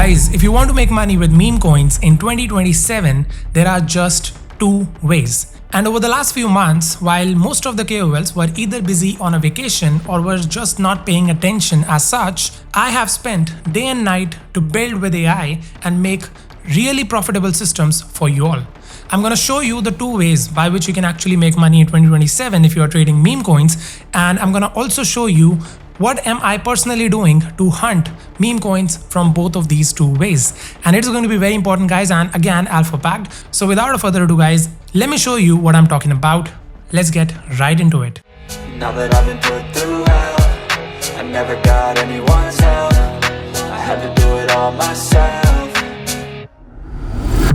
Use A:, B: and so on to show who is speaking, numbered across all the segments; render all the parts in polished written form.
A: Guys, if you want to make money with meme coins in 2027, there are just two ways. And over the last few months, while most of the KOLs were either busy on a vacation or were just not paying attention as such, I have spent day and night to build with AI and make really profitable systems for you all. I'm going to show you the two ways by which you can actually make money in 2027 if you are trading meme coins, and I'm going to also show you what am I personally doing to hunt meme coins from both of these two ways. And it's going to be very important, guys, and again alpha packed. So without further ado, guys, let me show you what I'm talking about. Let's get right into it.
B: Now that I've been put through hell, I never got anyone's help. I had to do it all myself.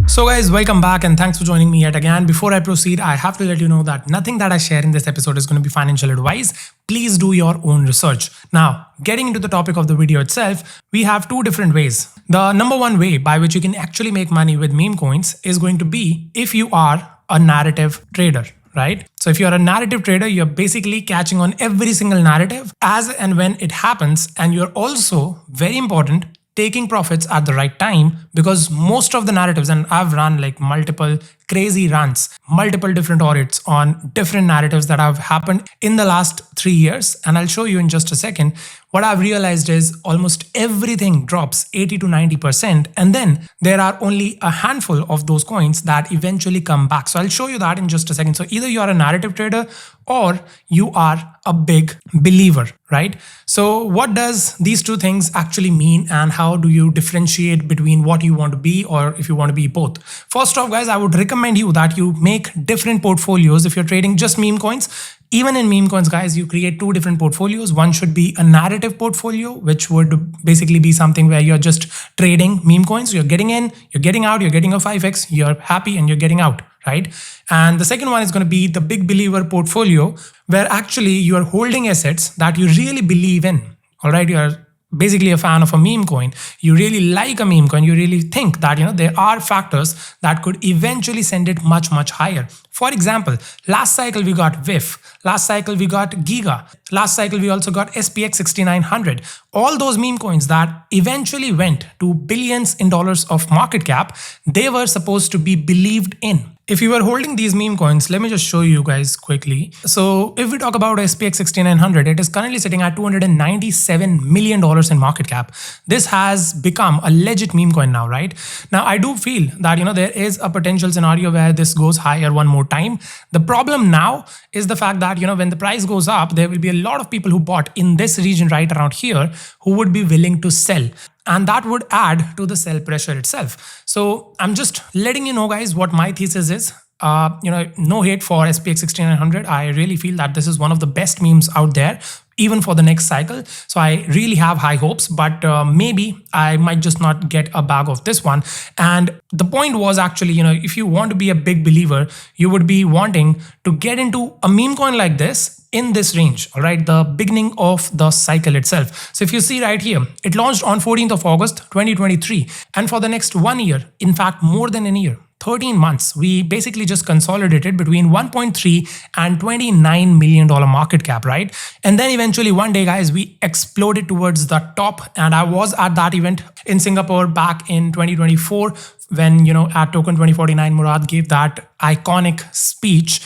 A: So guys, welcome back and thanks for joining me yet again. Before I proceed, I have to let you know that nothing that I share in this episode is going to be financial advice. Please do your own research. Now, getting into the topic of the video itself, we have two different ways. The number one way by which you can actually make money with meme coins is going to be if you are a narrative trader, right? So if you're a narrative trader, you're basically catching on every single narrative as and when it happens. And you're also, very important, taking profits at the right time, because most of the narratives, and I've run like multiple crazy runs, multiple different audits on different narratives that have happened in the last 3 years. And I'll show you in just a second. What I've realized is almost everything drops 80 to 90%. And then there are only a handful of those coins that eventually come back. So I'll show you that in just a second. So either you are a narrative trader or you are a big believer, right? So what does these two things actually mean, and how do you differentiate between what you want to be or if you want to be both? First off, guys, I would recommend you that you make different portfolios if you're trading just meme coins. Even in meme coins, guys, you create two different portfolios. One should be a narrative portfolio, which would basically be something where you're just trading meme coins. You're getting in, you're getting out, you're getting a 5x, you're happy and you're getting out, right? And the second one is going to be the big believer portfolio, where actually you are holding assets that you really believe in. All right, you're basically a fan of a meme coin. You really like a meme coin. You really think that, there are factors that could eventually send it much, much higher. For example, last cycle we got VIF. Last cycle we got Giga. Last cycle we also got SPX 6900. All those meme coins that eventually went to billions in dollars of market cap, they were supposed to be believed in. If you were holding these meme coins, let me just show you guys quickly. So if we talk about SPX 6900, it is currently sitting at $297 million in market cap. This has become a legit meme coin now, right? Now, I do feel that, there is a potential scenario where this goes higher one more time. The problem now is the fact that, when the price goes up, there will be a lot of people who bought in this region right around here who would be willing to sell. And that would add to the sell pressure itself. So I'm just letting you know, guys, what my thesis is. No hate for SPX 6900. I really feel that this is one of the best memes out there, even for the next cycle. So I really have high hopes, but maybe I might just not get a bag of this one. And the point was actually, if you want to be a big believer, you would be wanting to get into a meme coin like this in this range, all right, the beginning of the cycle itself. So if you see right here, it launched on 14th of August, 2023. And for the next 1 year, in fact, more than a year, 13 months, we basically just consolidated between 1.3 and $29 million market cap, right? And then eventually one day, guys, we exploded towards the top. And I was at that event in Singapore back in 2024 when, at Token 2049, Murad gave that iconic speech.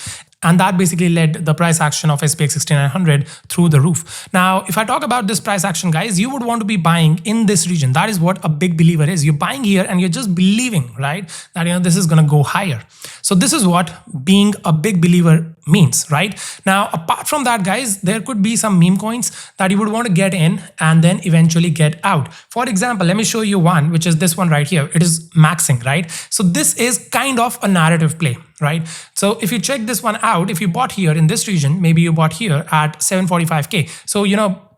A: And that basically led the price action of SPX 6900 through the roof. Now, if I talk about this price action, guys, you would want to be buying in this region. That is what a big believer is. You're buying here and you're just believing, right, that this is going to go higher. So this is what being a big believer means, right? Now, apart from that, guys, there could be some meme coins that you would want to get in and then eventually get out. For example, let me show you one, which is this one right here. It is maxing, right? So this is kind of a narrative play, right? So if you check this one out, if you bought here in this region, maybe you bought here at 745K. So,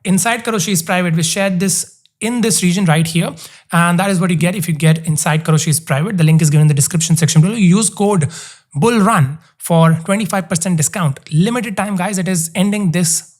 A: inside Karoshi's private, we shared this in this region right here. And that is what you get if you get inside Karoshi's private. The link is given in the description section below. Use code BULLRUN for 25% discount. Limited time, guys. It is ending this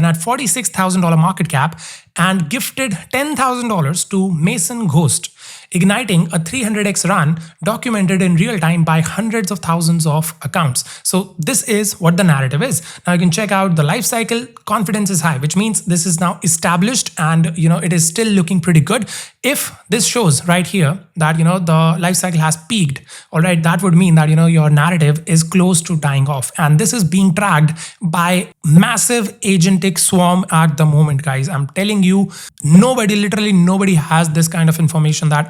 A: token at $46,000 market cap and gifted $10,000 to Mason Ghost, igniting a 300x run documented in real time by hundreds of thousands of accounts. So this is what the narrative is. Now you can check out the life cycle. Confidence is high, which means this is now established and it is still looking pretty good. If this shows right here that the life cycle has peaked, all right, that would mean that your narrative is close to dying off, and this is being tracked by massive agentic swarm at the moment, guys. I'm telling you, literally nobody has this kind of information that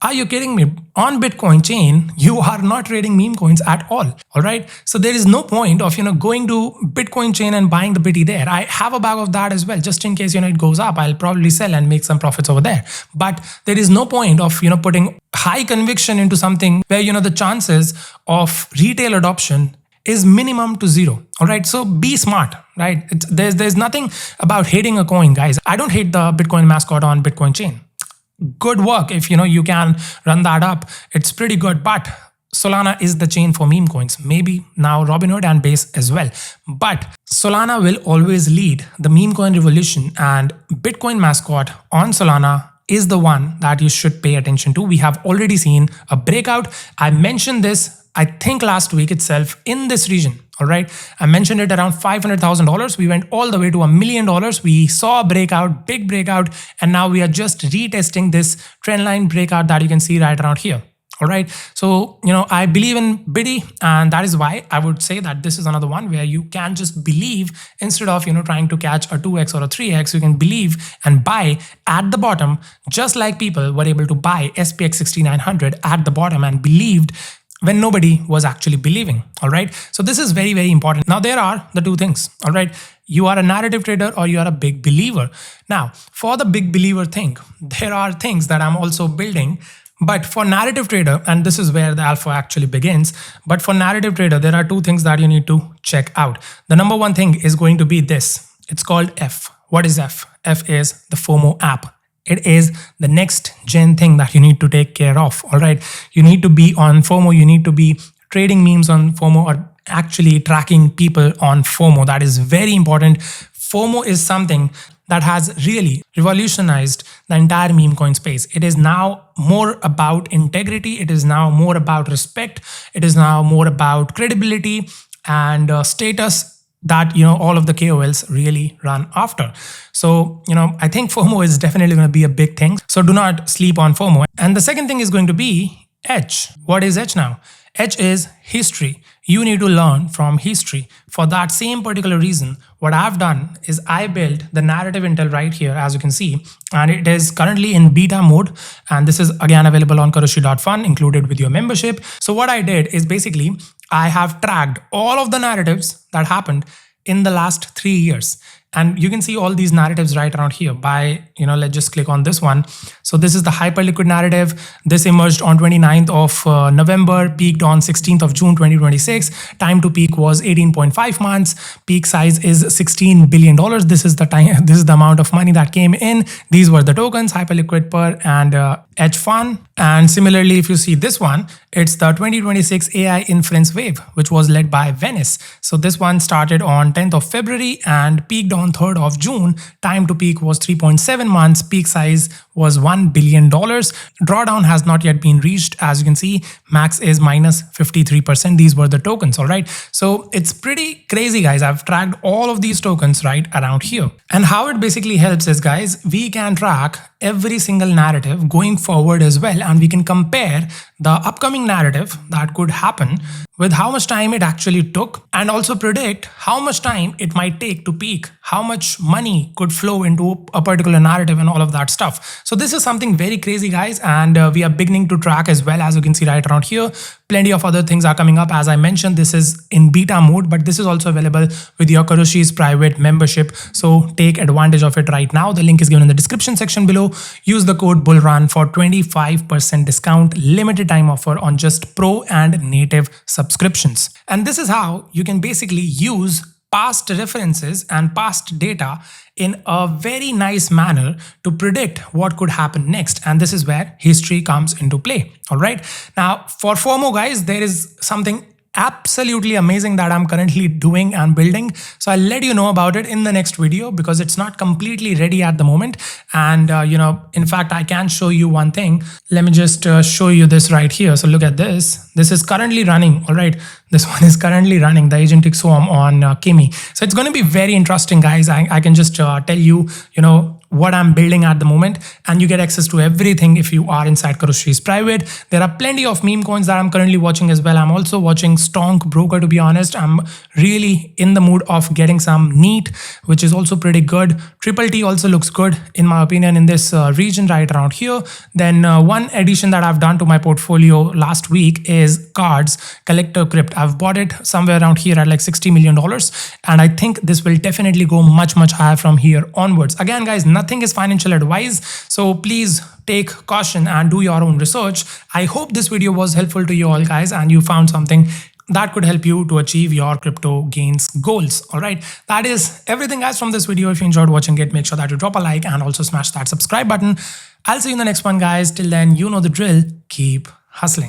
A: Are you kidding me? On Bitcoin chain, you are not trading meme coins at all. All right. So there is no point of, going to Bitcoin chain and buying the bitty there. I have a bag of that as well, just in case, it goes up. I'll probably sell and make some profits over there. But there is no point of, putting high conviction into something where, the chances of retail adoption is minimum to zero. All right. So be smart, right? There's nothing about hating a coin, guys. I don't hate the Bitcoin mascot on Bitcoin chain. Good work. If you can run that up, it's pretty good. But Solana is the chain for meme coins. Maybe now Robinhood and Base as well. But Solana will always lead the meme coin revolution, and Bitcoin mascot on Solana is the one that you should pay attention to. We have already seen a breakout. I mentioned this, I think last week itself, in this region. All right. I mentioned it around $500,000. We went all the way to $1 million. We saw a breakout, big breakout. And now we are just retesting this trendline breakout that you can see right around here. All right. So, I believe in Biddy, and that is why I would say that this is another one where you can just believe instead of, trying to catch a 2x or a 3x, you can believe and buy at the bottom, just like people were able to buy SPX 6900 at the bottom and believed when nobody was actually believing. All right. So this is very, very important. Now, there are the two things. All right. You are a narrative trader or you are a big believer. Now, for the big believer thing, there are things that I'm also building. But for narrative trader, and this is where the alpha actually begins, but for narrative trader, there are two things that you need to check out. The number one thing is going to be this. It's called F. What is F? F is the FOMO app. It is the next gen thing that you need to take care of. All right. You need to be on FOMO. You need to be trading memes on FOMO or actually tracking people on FOMO. That is very important. FOMO is something that has really revolutionized the entire meme coin space. It is now more about integrity. It is now more about respect. It is now more about credibility and status that all of the KOLs really run after. So I think FOMO is definitely going to be a big thing. So do not sleep on FOMO. And the second thing is going to be H. What is H now? H is history. You need to learn from history. For that same particular reason, what I've done is I built the narrative intel right here, as you can see, and it is currently in beta mode. And this is again available on 𝗕𝗓𝗪.fun, included with your membership. So what I did is basically I have tracked all of the narratives that happened in the last 3 years. And you can see all these narratives right around here by, let's just click on this one. So this is the hyperliquid narrative. This emerged on 29th of November, peaked on 16th of June, 2026. Time to peak was 18.5 months. Peak size is $16 billion. This is the time, this is the amount of money that came in. These were the tokens, hyperliquid _PER and 𝗕Fun. And similarly, if you see this one, it's the 2026 AI inference wave, which was led by Venice. So this one started on 10th of February and peaked on 3rd of June. Time to peak was 3.7 months. Peak size was $1 billion. Drawdown has not yet been reached. As you can see, max is minus 53%. These were the tokens. All right. So it's pretty crazy, guys. I've tracked all of these tokens right around here. And how it basically helps is, guys, we can track every single narrative going forward as well. And we can compare the upcoming narrative that could happen with how much time it actually took, and also predict how much time it might take to peak, how much money could flow into a particular narrative and all of that stuff. So this is something very crazy, guys, and we are beginning to track as well. As you can see right around here, plenty of other things are coming up. As I mentioned, this is in beta mode, but this is also available with your Kuroshi's private membership. So take advantage of it right now. The link is given in the description section below. Use the code BULLRUN for 25% discount, limited time offer on just pro and native subscriptions. And this is how you can basically use past references and past data in a very nice manner to predict what could happen next. And this is where history comes into play. All right. Now, for FOMO, guys, there is something absolutely amazing that I'm currently doing and building. So I'll let you know about it in the next video because it's not completely ready at the moment. And, in fact, I can show you one thing. Let me just show you this right here. So look at this. This is currently running. All right. This one is currently running, the agentic swarm on Kimi. So it's going to be very interesting, guys. I can just tell you, what I'm building at the moment, and you get access to everything if you are inside Karushri's private. There are plenty of meme coins that I'm currently watching as well. I'm also watching Stonk Broker, to be honest. I'm really in the mood of getting some 𝗕𝗓, which is also pretty good. 𝗕𝗘𝗪 also looks good in my opinion in this region right around here. Then one addition that I've done to my portfolio last week is cards collector crypt. I've bought it somewhere around here at like $60 million, and I think this will definitely go much higher from here onwards. Again guys, nothing is financial advice, so please take caution and do your own research. I hope this video was helpful to you all guys, and you found something that could help you to achieve your crypto gains goals. All right, that is everything guys from this video. If you enjoyed watching it, make sure that you drop a like and also smash that subscribe button. I'll see you in the next one guys. Till then, you know the drill. Keep hustling.